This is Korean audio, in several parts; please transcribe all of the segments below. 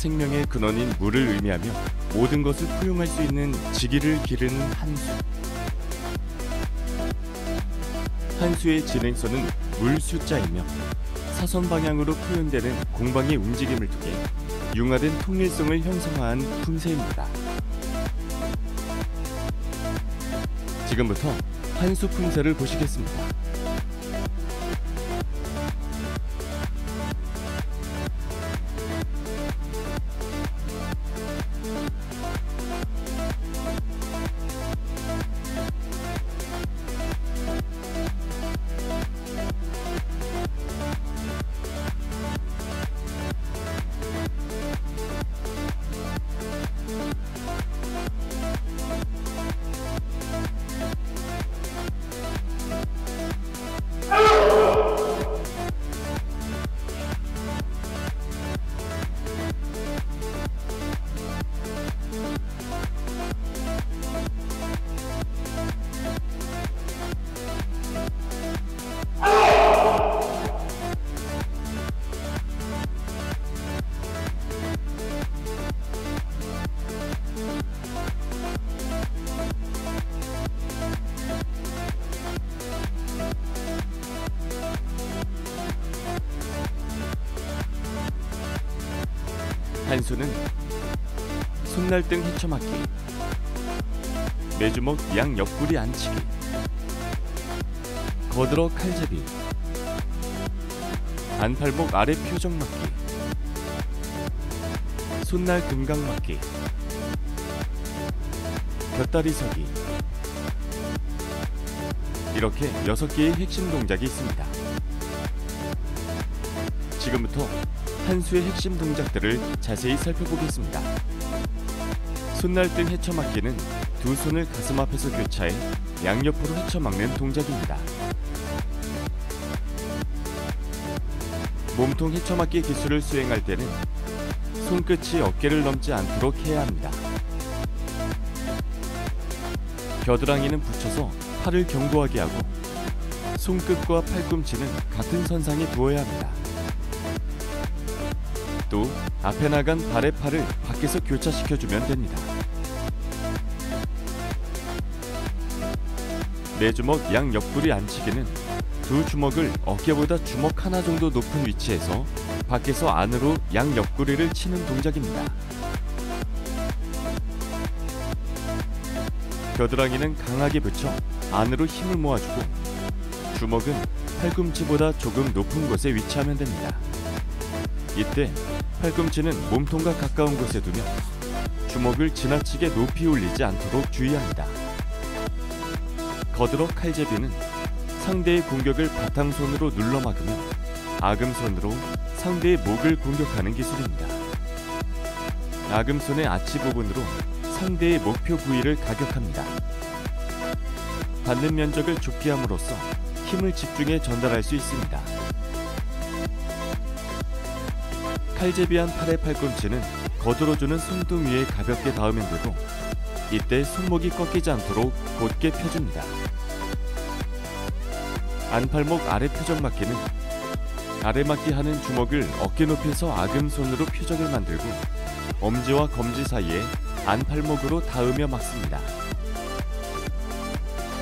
생명의 근원인 물을 의미하며 모든 것을 포용할 수 있는 지기를 기르는 한수. 한수의 진행선은 물 숫자이며 사선 방향으로 표현되는 공방의 움직임을 통해 융화된 통일성을 형성한 품새입니다. 지금부터 한수 품새를 보시겠습니다. 한수는 손날등 헤쳐맞기, 매주먹 양 옆구리 앉히기, 거들어 칼제비, 안팔목 아래 표정 맞기, 손날 금강 맞기, 곁다리 서기, 이렇게 6개의 핵심 동작이 있습니다. 지금부터 한수의 핵심 동작들을 자세히 살펴보겠습니다. 손날등 헤쳐맞기는 두 손을 가슴 앞에서 교차해 양옆으로 헤쳐막는 동작입니다. 몸통 헤쳐맞기 기술을 수행할 때는 손끝이 어깨를 넘지 않도록 해야 합니다. 겨드랑이는 붙여서 팔을 견고하게 하고 손끝과 팔꿈치는 같은 선상에 두어야 합니다. 또 앞에 나간 발의 팔을 밖에서 교차시켜주면 됩니다. 내주먹 양 옆구리 앉히기는 두 주먹을 어깨보다 주먹 하나 정도 높은 위치에서 밖에서 안으로 양 옆구리를 치는 동작입니다. 겨드랑이는 강하게 붙여 안으로 힘을 모아주고 주먹은 팔꿈치보다 조금 높은 곳에 위치하면 됩니다. 이때 팔꿈치는 몸통과 가까운 곳에 두며 주먹을 지나치게 높이 올리지 않도록 주의합니다. 거들어 칼제비는 상대의 공격을 바탕손으로 눌러 막으며 아금손으로 상대의 목을 공격하는 기술입니다. 아금손의 아치 부분으로 상대의 목표 부위를 가격합니다. 받는 면적을 좁게 함으로써 힘을 집중해 전달할 수 있습니다. 칼제비한 팔의 팔꿈치는 거들어주는 손등 위에 가볍게 닿으면 되고 이때 손목이 꺾이지 않도록 곧게 펴줍니다. 안팔목 아래 표적 맞기는 아래 맞기 하는 주먹을 어깨 높이에서 아금손으로 표적을 만들고 엄지와 검지 사이에 안팔목으로 닿으며 막습니다.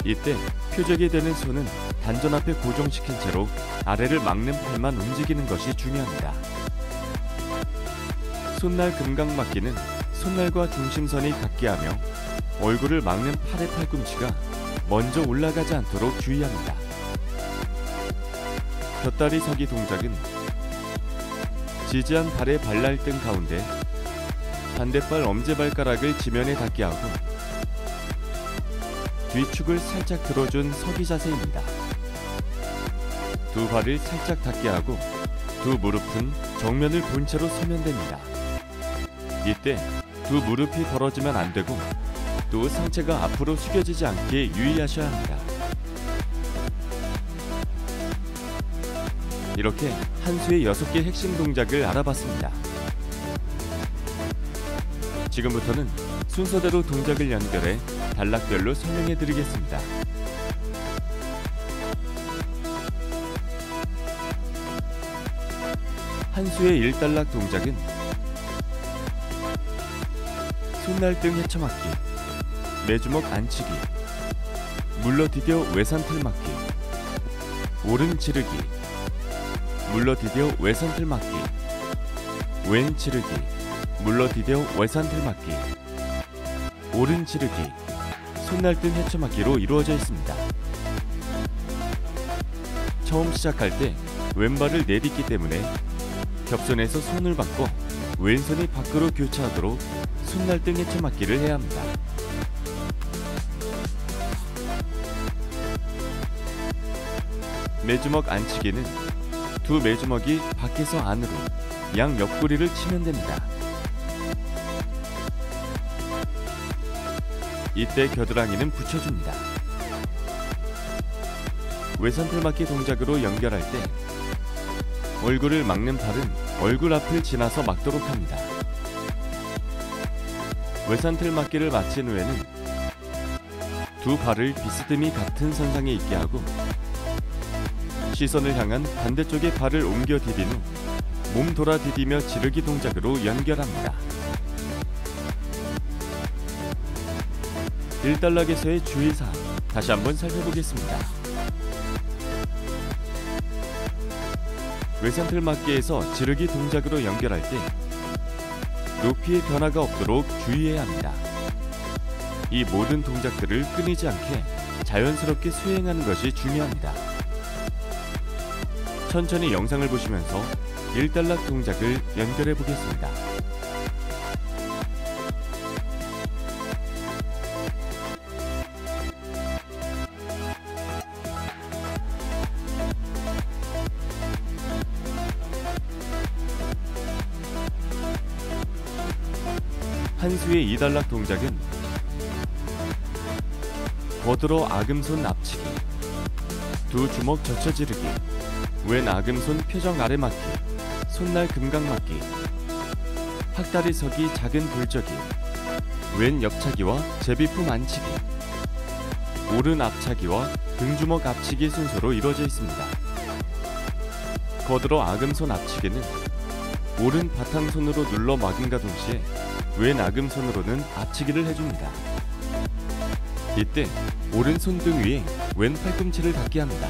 이때 표적이 되는 손은 단전 앞에 고정시킨 채로 아래를 막는 팔만 움직이는 것이 중요합니다. 손날 금강 맞기는 손날과 중심선이 같게 하며 얼굴을 막는 팔의 팔꿈치가 먼저 올라가지 않도록 주의합니다. 곁다리 서기 동작은 지지한 발의 발날등 가운데 반대발 엄지발가락을 지면에 닿게 하고 뒤축을 살짝 들어준 서기 자세입니다. 두 발을 살짝 닿게 하고 두 무릎은 정면을 본 채로 서면 됩니다. 이때 두 무릎이 벌어지면 안 되고 또 상체가 앞으로 숙여지지 않게 유의하셔야 합니다. 이렇게 한수의 6개 핵심 동작을 알아봤습니다. 지금부터는 순서대로 동작을 연결해 단락별로 설명해 드리겠습니다. 한수의 1단락 동작은 손날등 헤쳐맞기, 매주먹 안치기, 물러디뎌 외산틀 맞기, 오른 지르기, 물러디뎌 외산틀 맞기, 왼 지르기, 물러디뎌 외산틀 맞기, 오른 지르기, 손날등 헤쳐맞기로 이루어져 있습니다. 처음 시작할 때 왼발을 내딛기 때문에 겹손에서 손을 바꿔 왼손이 밖으로 교차하도록 손날등 헤쳐맞기를 해야 합니다. 매주먹 안치기는 두 매주먹이 밖에서 안으로 양 옆구리를 치면 됩니다. 이때 겨드랑이는 붙여줍니다. 외산틀 맞기 동작으로 연결할 때 얼굴을 막는 팔은 얼굴 앞을 지나서 막도록 합니다. 외산틀 맞기를 마친 후에는 두 발을 비스듬히 같은 선상에 있게 하고 시선을 향한 반대쪽의 발을 옮겨 디딘 후 몸 돌아 디디며 지르기 동작으로 연결합니다. 1단락에서의 주의사항 다시 한번 살펴보겠습니다. 외산틀 맞기에서 지르기 동작으로 연결할 때 높이의 변화가 없도록 주의해야 합니다. 이 모든 동작들을 끊이지 않게 자연스럽게 수행하는 것이 중요합니다. 천천히 영상을 보시면서 1단락 동작을 연결해 보겠습니다. 한 수의 2단락 동작은 거들어 아금손 앞치기, 두 주먹 젖혀지르기, 왼 아금손 표정 아래 맞기, 손날 금강 맞기, 학다리 서기 작은 돌적이, 왼 옆차기와 제비품 안치기, 오른 앞차기와 등주먹 앞치기 순서로 이루어져 있습니다. 거들어 아금손 앞치기는 오른 바탕손으로 눌러 막음과 동시에 왼 아금손으로는 앞치기를 해줍니다. 이때 오른손 등 위에 왼 팔꿈치를 닿게 합니다.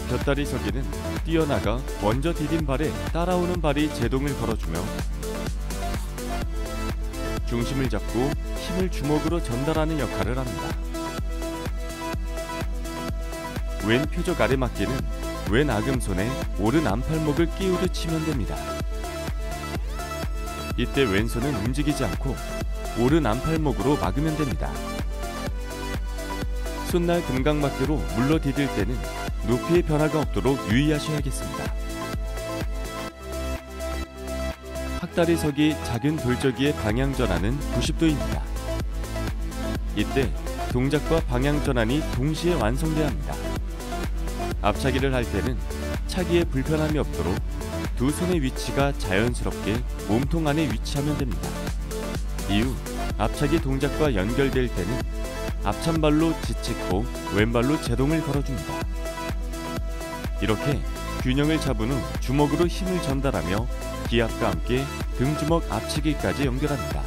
곁다리 서기는 뛰어나가 먼저 디딘 발에 따라오는 발이 제동을 걸어주며 중심을 잡고 힘을 주먹으로 전달하는 역할을 합니다. 왼 표적 아래 맞기는 왼 아금손에 오른 안팔목을 끼우듯 치면 됩니다. 이때 왼손은 움직이지 않고 오른 안팔목으로 막으면 됩니다. 손날 금강 맞기로 물러 디딜 때는 높이의 변화가 없도록 유의하셔야겠습니다. 학다리 서기 작은 돌저기의 방향 전환은 90도입니다. 이때 동작과 방향 전환이 동시에 완성돼야 합니다. 앞차기를 할 때는 차기에 불편함이 없도록 두 손의 위치가 자연스럽게 몸통 안에 위치하면 됩니다. 이후 앞차기 동작과 연결될 때는 앞찬발로 지치고 왼발로 제동을 걸어줍니다. 이렇게 균형을 잡은 후 주먹으로 힘을 전달하며 기압과 함께 등주먹 앞치기까지 연결합니다.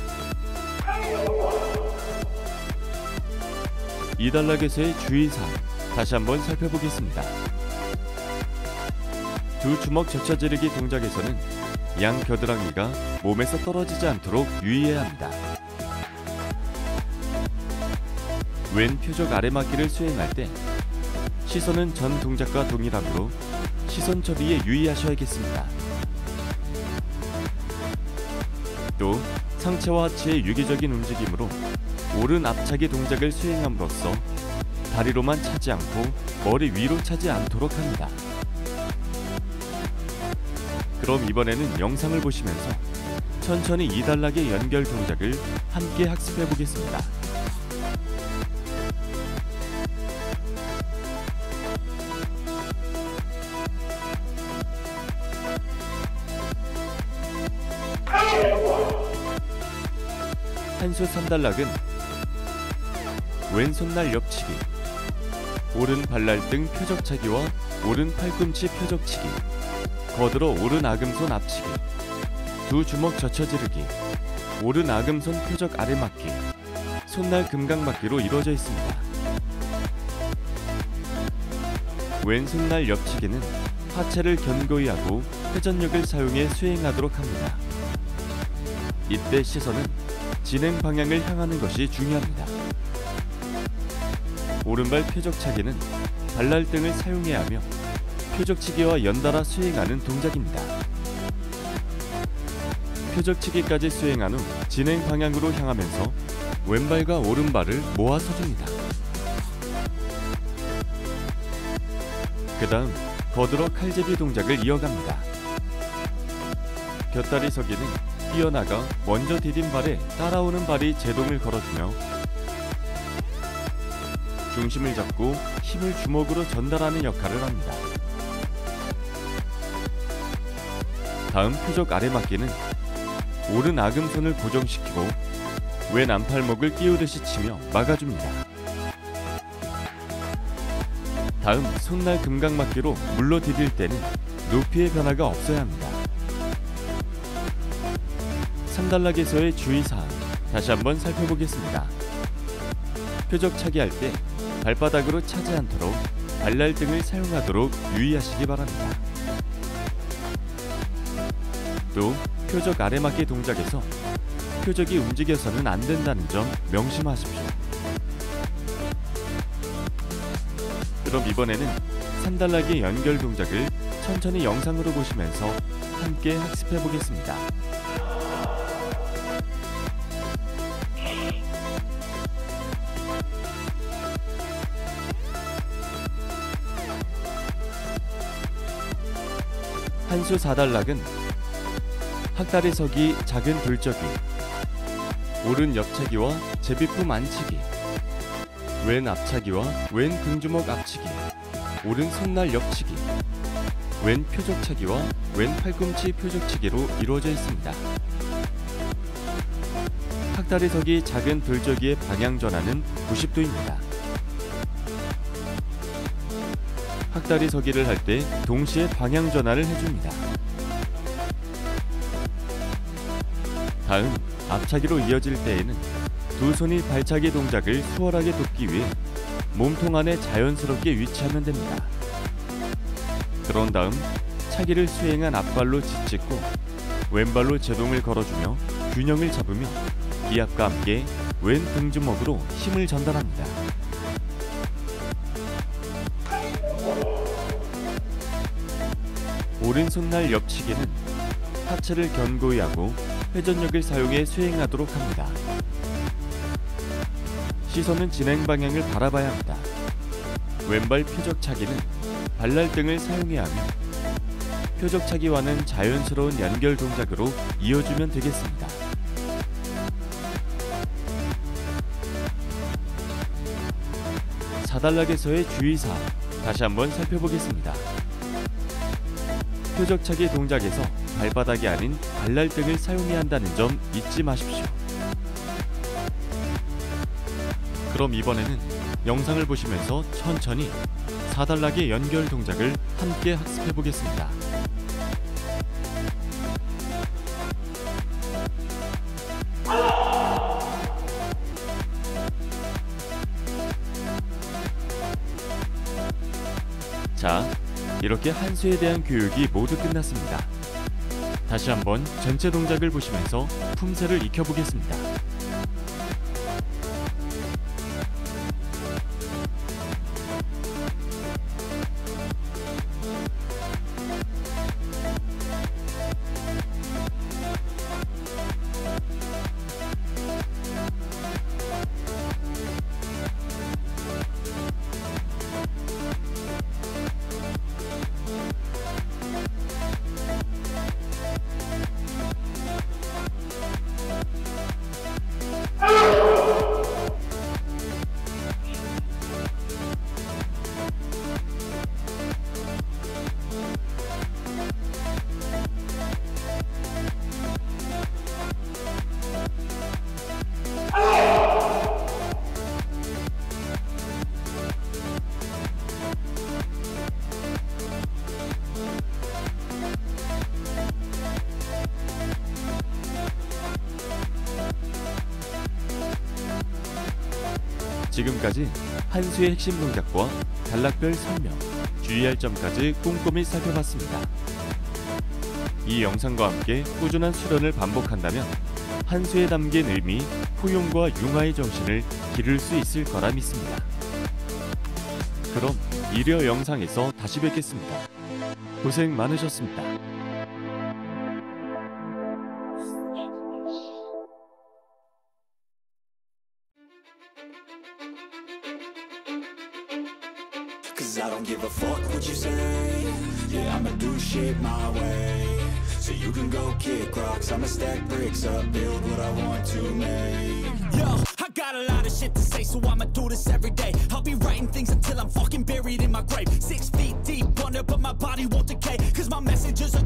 2단락에서의 주의사항 다시 한번 살펴보겠습니다. 두 주먹 젖혀지르기 동작에서는 양 겨드랑이가 몸에서 떨어지지 않도록 유의해야 합니다. 왼 표적 아래 맞기를 수행할 때 시선은 전 동작과 동일하므로 시선 처리에 유의하셔야겠습니다. 또 상체와 하체의 유기적인 움직임으로 오른 앞차기 동작을 수행함으로써 다리로만 차지 않고 머리 위로 차지 않도록 합니다. 그럼 이번에는 영상을 보시면서 천천히 2단락의 연결 동작을 함께 학습해 보겠습니다. 한수 3단락은 왼손날 옆치기, 오른 발날등 표적차기와 오른 팔꿈치 표적치기, 거들어 오른 아금손 앞치기, 두 주먹 젖혀지르기, 오른 아금손 표적 아래 맞기, 손날 금강 맞기로 이루어져 있습니다. 왼손날 옆치기는 하체를 견고히 하고 회전력을 사용해 수행하도록 합니다. 이때 시선은 진행 방향을 향하는 것이 중요합니다. 오른발 표적차기는 발날등을 사용해야 하며 표적치기와 연달아 수행하는 동작입니다. 표적치기까지 수행한 후 진행 방향으로 향하면서 왼발과 오른발을 모아 서줍니다. 그 다음 거들어 칼제비 동작을 이어갑니다. 곁다리 서기는 뛰어나가 먼저 디딘 발에 따라오는 발이 제동을 걸어주며 중심을 잡고 힘을 주먹으로 전달하는 역할을 합니다. 다음 표적 아래 맞기는 오른 아금손을 고정시키고 왼 안팔목을 끼우듯이 치며 막아줍니다. 다음 손날 금강 맞기로 물러 디딜 때는 높이의 변화가 없어야 합니다. 3단락에서의 주의사항 다시 한번 살펴보겠습니다. 표적 차기 할 때 발바닥으로 차지 않도록 발날등을 사용하도록 유의하시기 바랍니다. 또 표적 아래 맞기 동작에서 표적이 움직여서는 안 된다는 점 명심하십시오. 그럼 이번에는 3단락의 연결 동작을 천천히 영상으로 보시면서 함께 학습해 보겠습니다. 한수 4단락은 학다리 서기 작은 돌적이, 오른 옆차기와 제비품 안치기, 왼 앞차기와 왼 등주먹 앞치기, 오른 손날 옆치기, 왼 표적차기와 왼 팔꿈치 표적치기로 이루어져 있습니다. 학다리 서기 작은 돌적이의 방향 전환은 90도입니다. 학다리 서기를 할 때 동시에 방향 전환을 해줍니다. 다음 앞차기로 이어질 때에는 두 손이 발차기 동작을 수월하게 돕기 위해 몸통 안에 자연스럽게 위치하면 됩니다. 그런 다음 차기를 수행한 앞발로 짓짓고 왼발로 제동을 걸어주며 균형을 잡으며 기압과 함께 왼 등주먹으로 힘을 전달합니다. 오른손날 옆치기는 하체를 견고히 하고 회전력을 사용해 수행하도록 합니다. 시선은 진행 방향을 바라봐야 합니다. 왼발 표적차기는 발날등을 사용해야 하며 표적차기와는 자연스러운 연결 동작으로 이어주면 되겠습니다. 사단락에서의 주의사항 다시 한번 살펴보겠습니다. 표적차기 동작에서 발바닥이 아닌 발날등을 사용해야 한다는 점 잊지 마십시오. 그럼 이번에는 영상을 보시면서 천천히 4단락의 연결 동작을 함께 학습해 보겠습니다. 자, 이렇게 한수에 대한 교육이 모두 끝났습니다. 다시 한번 전체 동작을 보시면서 품새를 익혀보겠습니다. 지금까지 한 수의 핵심 동작과 단락별 설명, 주의할 점까지 꼼꼼히 살펴봤습니다. 이 영상과 함께 꾸준한 수련을 반복한다면 한 수에 담긴 의미, 포용과 융화의 정신을 기를 수 있을 거라 믿습니다. 그럼 일여 영상에서 다시 뵙겠습니다. 고생 많으셨습니다. Cause I don't give a fuck what you say. Yeah, I'ma do shit my way. So you can go kick rocks, I'ma stack bricks up, build what I want to make. Yo, I got a lot of shit to say, so I'ma do this every day. I'll be writing things until I'm fucking buried in my grave. 6 feet deep under, but my body won't decay. Cause my messages are